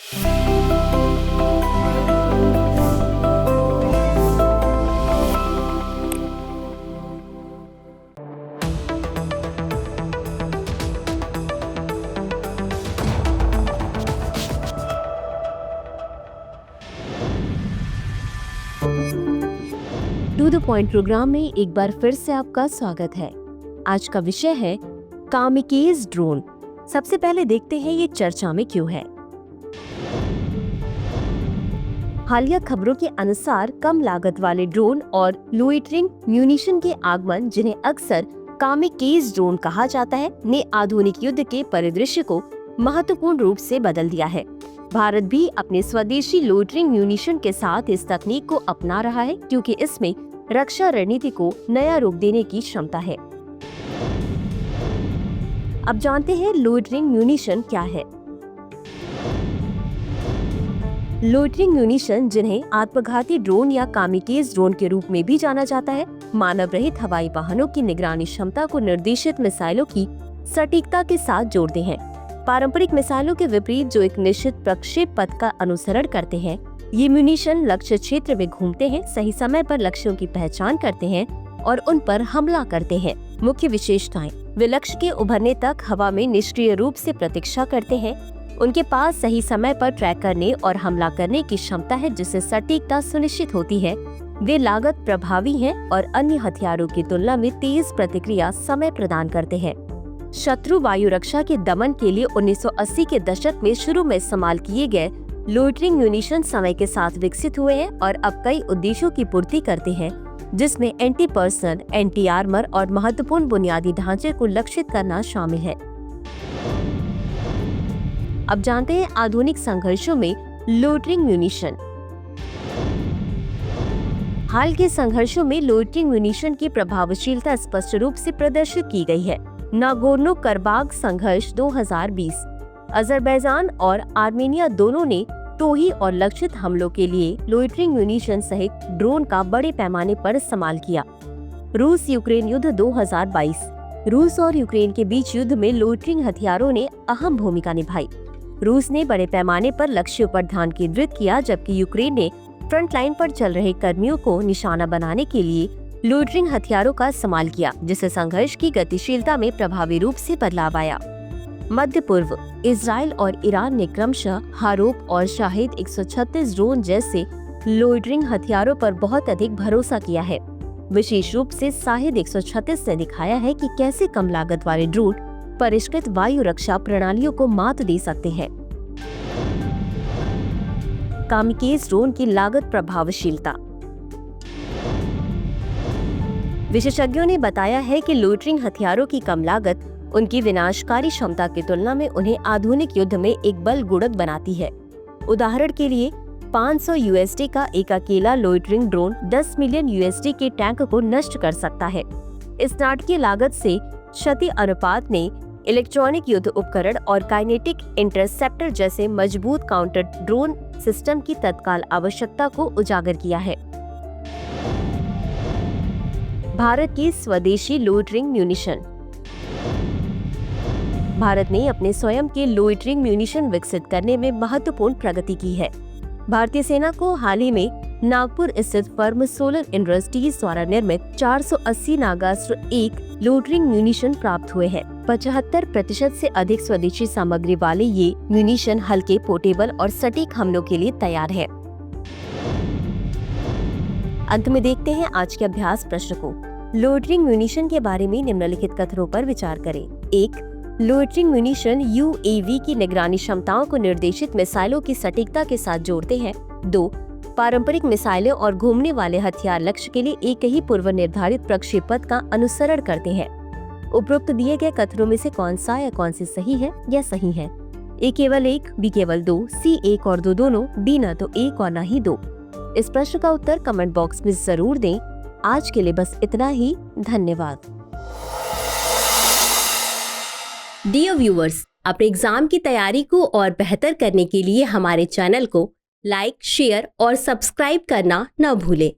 To the point programme में एक बार फिर से आपका स्वागत है। आज का विषय है कामिकेज ड्रोन। सबसे पहले देखते हैं ये चर्चा में क्यों है। हालिया खबरों के अनुसार कम लागत वाले ड्रोन और लोइटरिंग म्यूनिशन के आगमन, जिन्हें अक्सर कामिकेज ड्रोन कहा जाता है, ने आधुनिक युद्ध के परिदृश्य को महत्वपूर्ण रूप से बदल दिया है। भारत भी अपने स्वदेशी लोइटरिंग म्यूनिशन के साथ इस तकनीक को अपना रहा है, क्योंकि इसमें रक्षा रणनीति को नया रूप देने की क्षमता है। अब जानते हैं लोइटरिंग म्यूनिशन क्या है। लोइटरिंग म्यूनिशन, जिन्हें आत्मघाती ड्रोन या कामिकेज ड्रोन के रूप में भी जाना जाता है, मानव रहित हवाई वाहनों की निगरानी क्षमता को निर्देशित मिसाइलों की सटीकता के साथ जोड़ते हैं। पारंपरिक मिसाइलों के विपरीत, जो एक निश्चित प्रक्षेप पथ का अनुसरण करते हैं, ये म्यूनिशन लक्ष्य क्षेत्र में घूमते हैं, सही समय पर लक्ष्यों की पहचान करते हैं और उन पर हमला करते हैं। मुख्य विशेषताएं: वे लक्ष्य के उभरने तक हवा में निष्क्रिय रूप से प्रतीक्षा करते हैं। उनके पास सही समय पर ट्रैक करने और हमला करने की क्षमता है, जिससे सटीकता सुनिश्चित होती है। वे लागत प्रभावी हैं और अन्य हथियारों की तुलना में तेज प्रतिक्रिया समय प्रदान करते हैं। शत्रु वायु रक्षा के दमन के लिए 1980 के दशक में शुरू में इस्तेमाल किए गए लोइटरिंग म्यूनिशन समय के साथ विकसित हुए हैं और अब कई उद्देश्यों की पूर्ति करते हैं, जिसमें एंटी पर्सन, एंटी आर्मर और महत्वपूर्ण बुनियादी ढांचे को लक्षित करना शामिल है। अब जानते हैं आधुनिक संघर्षों में लोइटरिंग म्यूनिशन। हाल के संघर्षों में लोइटरिंग म्यूनिशन की प्रभावशीलता स्पष्ट रूप से प्रदर्शित की गई है। नागोर्नो कराबाख संघर्ष 2020, अजरबैजान और आर्मेनिया दोनों ने टोही और लक्षित हमलों के लिए लोइटरिंग म्यूनिशन सहित ड्रोन का बड़े पैमाने पर इस्तेमाल किया। रूस यूक्रेन युद्ध 2022, रूस और यूक्रेन के बीच युद्ध में लोइटरिंग हथियारों ने अहम भूमिका निभाई। रूस ने बड़े पैमाने पर लक्ष्यों पर ध्यान केंद्रित किया, जबकि यूक्रेन ने फ्रंट लाइन पर चल रहे कर्मियों को निशाना बनाने के लिए लोइटरिंग हथियारों का इस्तेमाल किया, जिससे संघर्ष की गतिशीलता में प्रभावी रूप से बदलाव आया। मध्य पूर्व, इजराइल और ईरान ने क्रमशः हारोप और शाहिद 136 ड्रोन जैसे लोइटरिंग हथियारों पर बहुत अधिक भरोसा किया है। विशेष रूप से शाहिद 136 ने दिखाया है कि कैसे कम लागत वाले ड्रोन परिष्कृत वायु रक्षा प्रणालियों को मात दे सकते हैं। कामिकेज ड्रोन की लागत प्रभावशीलता। विशेषज्ञों ने बताया है कि लोइटरिंग हथियारों की कम लागत उनकी विनाशकारी क्षमता की तुलना में उन्हें आधुनिक युद्ध में एक बल गुणक बनाती है। उदाहरण के लिए 500 USD का एक अकेला लोइटरिंग ड्रोन 10 मिलियन USD के टैंक को नष्ट कर सकता है। इस नाटकीय लागत से क्षति अनुपात ने इलेक्ट्रॉनिक युद्ध उपकरण और काइनेटिक इंटरसेप्टर जैसे मजबूत काउंटर ड्रोन सिस्टम की तत्काल आवश्यकता को उजागर किया है। भारत की स्वदेशी लोइटरिंग म्यूनिशन। भारत ने अपने स्वयं के लोइटरिंग म्यूनिशन विकसित करने में महत्वपूर्ण प्रगति की है। भारतीय सेना को हाल ही में नागपुर स्थित फर्म सोलर इंडस्ट्रीज द्वारा निर्मित 480 नागास्त्र 1 लोइटरिंग म्यूनिशन प्राप्त हुए हैं। 75% से अधिक स्वदेशी सामग्री वाले ये म्यूनिशन हल्के, पोर्टेबल और सटीक हमलों के लिए तैयार है। अंत में देखते हैं आज के अभ्यास प्रश्न को। लोइटरिंग म्यूनिशन के बारे में निम्नलिखित कथनों पर विचार करें। 1. लोइटरिंग म्यूनिशन UAV की निगरानी क्षमताओं को निर्देशित मिसाइलों की सटीकता के साथ जोड़ते हैं। 2. पारंपरिक मिसाइलें और घूमने वाले हथियार लक्ष्य के लिए एक ही पूर्व निर्धारित प्रक्षेप पथ का अनुसरण करते हैं। उपरोक्त दिए गए कथनों में से कौन सा या कौन सी सही है या सही है? A केवल 1, B केवल 2, C 1 और 2 दोनों, D न तो 1 और न ही 2। इस प्रश्न का उत्तर कमेंट बॉक्स में जरूर दें। आज के लिए बस इतना ही। धन्यवाद। डियर व्यूअर्स, अपने एग्जाम की तैयारी को और बेहतर करने के लिए हमारे चैनल को लाइक, शेयर और सब्सक्राइब करना न भूलें।